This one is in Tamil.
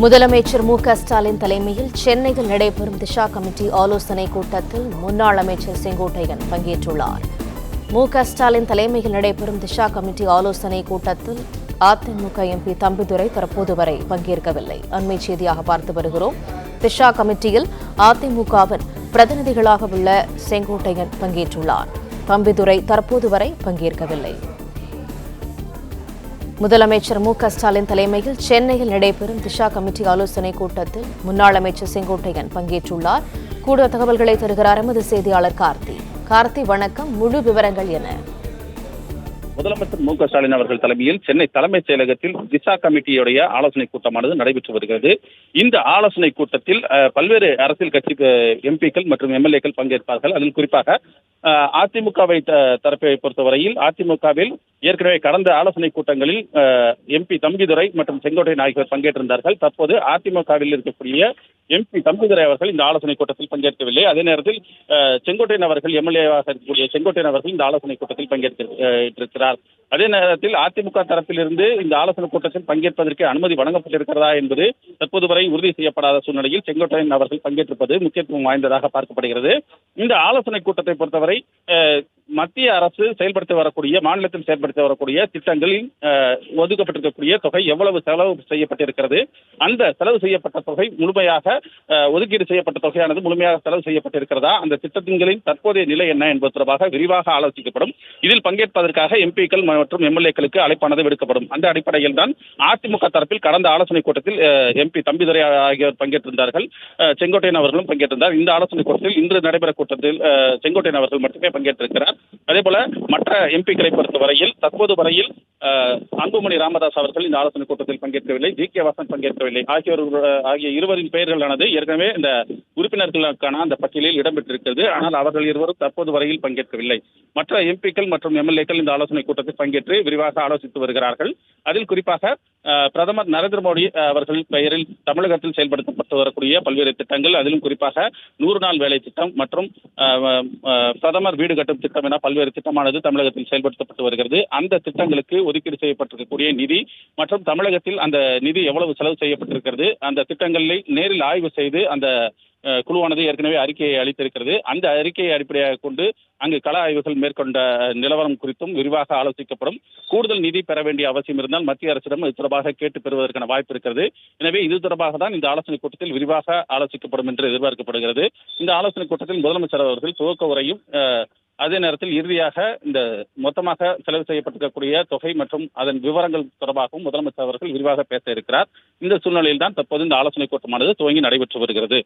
முதலமைச்சர் மு.க.ஸ்டாலின் தலைமையில் சென்னையில் நடைபெறும் திஷா கமிட்டி ஆலோசனைக் கூட்டத்தில் முன்னாள் அமைச்சர் செங்கோட்டையன் பங்கேற்றுள்ளார். மு.க.ஸ்டாலின் தலைமையில் நடைபெறும் திஷா கமிட்டி ஆலோசனைக் கூட்டத்தில் அதிமுக எம்பி தம்பிதுரை தற்போது வரை பங்கேற்கவில்லை. அண்மை செய்தியாக பார்த்து வருகிறோம். திஷா கமிட்டியில் அதிமுகவின் பிரதிநிதிகளாக உள்ள செங்கோட்டையன் பங்கேற்றுள்ளார். தம்பிதுரை தற்போது வரை பங்கேற்கவில்லை. முதலமைச்சர் மு.க.ஸ்டாலின் தலைமையில் சென்னையில் நடைபெறும் திஷா கமிட்டி ஆலோசனைக் கூட்டத்தில் முன்னாள் அமைச்சர் செங்கோட்டையன் பங்கேற்றுள்ளார். கூடுதல் தகவல்களை தருகிறார் எமது செய்தியாளர் கார்த்தி. வணக்கம். முழு விவரங்கள் என்ன? முதலமைச்சர் மு.க.ஸ்டாலின் அவர்கள் தலைமையில் சென்னை தலைமைச் செயலகத்தில் திஷா கமிட்டியுடைய ஆலோசனைக் கூட்டமானது நடைபெற்று வருகிறது. இந்த ஆலோசனைக் கூட்டத்தில் பல்வேறு அரசியல் கட்சி எம்பிக்கள் மற்றும் எம்எல்ஏக்கள் பங்கேற்பார்கள். அதில் குறிப்பாக அதிமுகவை தரப்பை பொறுத்தவரையில் அதிமுகவில் ஏற்கனவே கடந்த ஆலோசனைக் கூட்டங்களில் எம்பி தம்பிதுரை மற்றும் செங்கோட்டையன் ஆகியோர் பங்கேற்றிருந்தார்கள். தற்போது அதிமுகவில் இருக்கக்கூடிய எம்பி தம்பிதுரை அவர்கள் இந்த ஆலோசனைக் கூட்டத்தில் பங்கேற்கவில்லை. அதே நேரத்தில் செங்கோட்டையன் அவர்கள் எம்எல்ஏவாக இருக்கக்கூடிய செங்கோட்டையன் அவர்கள் இந்த ஆலோசனைக் கூட்டத்தில் பங்கேற்றிருக்கிறார். அதே நேரத்தில் அதிமுக தரப்பிலிருந்து இந்த ஆலோசனைக் கூட்டத்தில் பங்கேற்பதற்கு அனுமதி வழங்கப்பட்டிருக்கிறதா என்பது தற்போது வரை உறுதி செய்யப்படாத சூழ்நிலையில் செங்கோட்டையன் அவர்கள் பங்கேற்றிருப்பது முக்கியத்துவம் வாய்ந்ததாக பார்க்கப்படுகிறது. இந்த ஆலோசனைக் கூட்டத்தை பொறுத்தவரை மத்திய அரசு செயல்படுத்தி வரக்கூடிய மாநிலத்தில் செயல்படுத்தி வரக்கூடிய திட்டங்களில் ஒதுக்கப்பட்டிருக்கக்கூடிய தொகை எவ்வளவு செலவு செய்யப்பட்டிருக்கிறது, அந்த செலவு செய்யப்பட்ட தொகை முழுமையாக ஒதுக்கீடு செய்யப்பட்ட தொகையானது முழுமையாக செலவு செய்யப்பட்டிருக்கிறதா, அந்த திட்டங்களின் தற்போதைய நிலை என்ன என்பது தொடர்பாக விரிவாக ஆலோசிக்கப்படும். இதில் பங்கேற்பதற்காக எம்பிக்கள் மற்றும் எம்எல்ஏக்களுக்கு அழைப்பானது விடுக்கப்படும். அந்த அடிப்படையில் தான் அதிமுக தரப்பில் கடந்த ஆலோசனைக் கூட்டத்தில் எம்பி தம்பிதுரை ஆகியோர் பங்கேற்றிருந்தார்கள். செங்கோட்டையன் அவர்களும் பங்கேற்றிருந்தார். இந்த ஆலோசனைக் கூட்டத்தில் இன்று நடைபெற கூட்டத்தில் செங்கோட்டையன் அவர்கள் மட்டுமே பங்கேற்றிருக்கிறார். அதேபோல மற்ற எம்பிக்களை பொறுத்தவரையில் தற்போது வரையில் அன்புமணி ராமதாஸ் அவர்கள் இந்த ஆலோசனைக் கூட்டத்தில் பங்கேற்கவில்லை. ஜி.கே. வாசன் பங்கேற்கவில்லை. ஆகிய இருவரின் பெயர்களானது ஏற்கனவே இந்த உறுப்பினர்களுக்கான அந்த பட்டியலில் இடம்பெற்றிருக்கிறது. ஆனால் அவர்கள் இருவரும் தற்போது வரையில் பங்கேற்கவில்லை. மற்ற எம்பிக்கள் மற்றும் எம்எல்ஏக்கள் இந்த ஆலோசனைக் கூட்டத்தில் பங்கேற்று விரிவாக ஆலோசித்து வருகிறார்கள். அதில் குறிப்பாக பிரதமர் நரேந்திர மோடி அவர்கள் பெயரில் தமிழகத்தில் செயல்படுத்தப்பட்டு வரக்கூடிய பல்வேறு திட்டங்கள், அதிலும் குறிப்பாக 100 நாள் வேலை திட்டம் மற்றும் பிரதமர் வீடு கட்டும் திட்டம் என பல்வேறு திட்டமானது தமிழகத்தில் செயல்படுத்தப்பட்டு வருகிறது. அந்த திட்டங்களுக்கு ஒதுக்கீடு செய்யப்பட்டிருக்கக்கூடிய நிதி மற்றும் தமிழகத்தில் அந்த நிதி எவ்வளவு செலவு செய்யப்பட்டிருக்கிறது, அந்த திட்டங்களை நேரில் ஆய்வு செய்து அந்த குழுவானது ஏற்கனவே அறிக்கையை அளித்திருக்கிறது. அந்த அறிக்கையை அடிப்படையாக கொண்டு அங்கு கள ஆய்வுகள் மேற்கொண்ட நிலவரம் குறித்தும் விரிவாக ஆலோசிக்கப்படும். கூடுதல் நிதி பெற வேண்டிய அவசியம் இருந்தால் மத்திய அரசிடம் இது தொடர்பாக கேட்டு பெறுவதற்கான வாய்ப்பு இருக்கிறது. எனவே இது தொடர்பாக தான் இந்த ஆலோசனைக் கூட்டத்தில் விரிவாக ஆலோசிக்கப்படும் என்று எதிர்பார்க்கப்படுகிறது. இந்த ஆலோசனைக் கூட்டத்தில் முதலமைச்சர் அவர்கள் துவக்க உரையும் அதே நேரத்தில் இறுதியாக இந்த மொத்தமாக செலவு செய்யப்பட்டிருக்கக்கூடிய தொகை மற்றும் அதன் விவரங்கள் தொடர்பாகவும் முதலமைச்சர் அவர்கள் விரிவாக பேச இருக்கிறார். இந்த சூழ்நிலையில் தான் தற்போது இந்த ஆலோசனைக் கூட்டமானது துவங்கி நடைபெற்று வருகிறது.